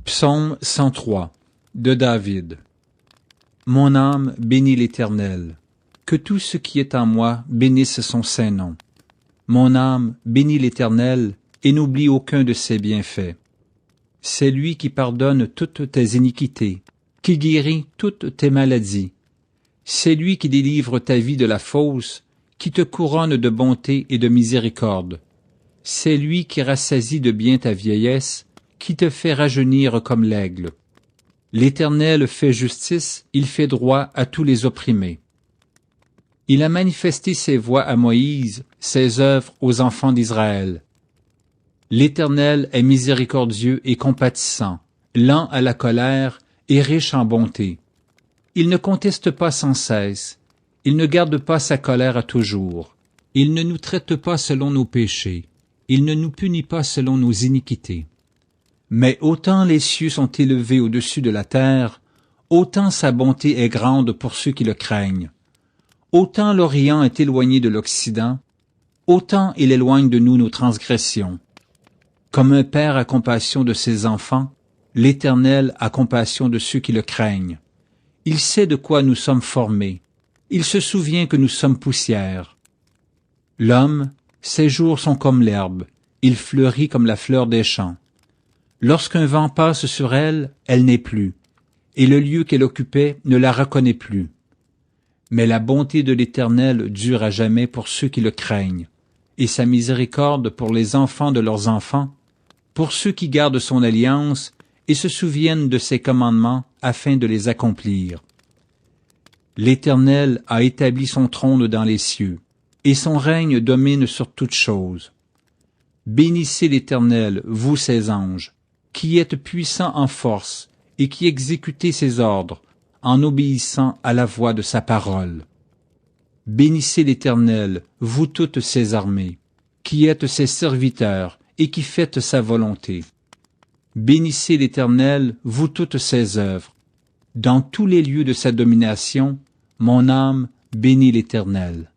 Psaume 103 de David. Mon âme bénit l'Éternel. Que tout ce qui est en moi bénisse son saint nom. Mon âme bénit l'Éternel et n'oublie aucun de ses bienfaits. C'est lui qui pardonne toutes tes iniquités, qui guérit toutes tes maladies. C'est lui qui délivre ta vie de la fausse, qui te couronne de bonté et de miséricorde. C'est lui qui rassasie de bien ta vieillesse, qui te fait rajeunir comme l'aigle. L'Éternel fait justice, il fait droit à tous les opprimés. Il a manifesté ses voies à Moïse, ses œuvres aux enfants d'Israël. L'Éternel est miséricordieux et compatissant, lent à la colère et riche en bonté. Il ne conteste pas sans cesse, il ne garde pas sa colère à toujours. Il ne nous traite pas selon nos péchés, il ne nous punit pas selon nos iniquités. Mais autant les cieux sont élevés au-dessus de la terre, autant sa bonté est grande pour ceux qui le craignent. Autant l'Orient est éloigné de l'Occident, autant il éloigne de nous nos transgressions. Comme un père a compassion de ses enfants, l'Éternel a compassion de ceux qui le craignent. Il sait de quoi nous sommes formés. Il se souvient que nous sommes poussière. L'homme, ses jours sont comme l'herbe, il fleurit comme la fleur des champs. Lorsqu'un vent passe sur elle, elle n'est plus, et le lieu qu'elle occupait ne la reconnaît plus. Mais la bonté de l'Éternel dure à jamais pour ceux qui le craignent, et sa miséricorde pour les enfants de leurs enfants, pour ceux qui gardent son alliance et se souviennent de ses commandements afin de les accomplir. L'Éternel a établi son trône dans les cieux, et son règne domine sur toutes choses. Bénissez l'Éternel, vous ses anges, qui êtes puissants en force et qui exécutez ses ordres en obéissant à la voix de sa parole. Bénissez l'Éternel, vous toutes ses armées, qui êtes ses serviteurs et qui faites sa volonté. Bénissez l'Éternel, vous toutes ses œuvres. Dans tous les lieux de sa domination, mon âme bénit l'Éternel.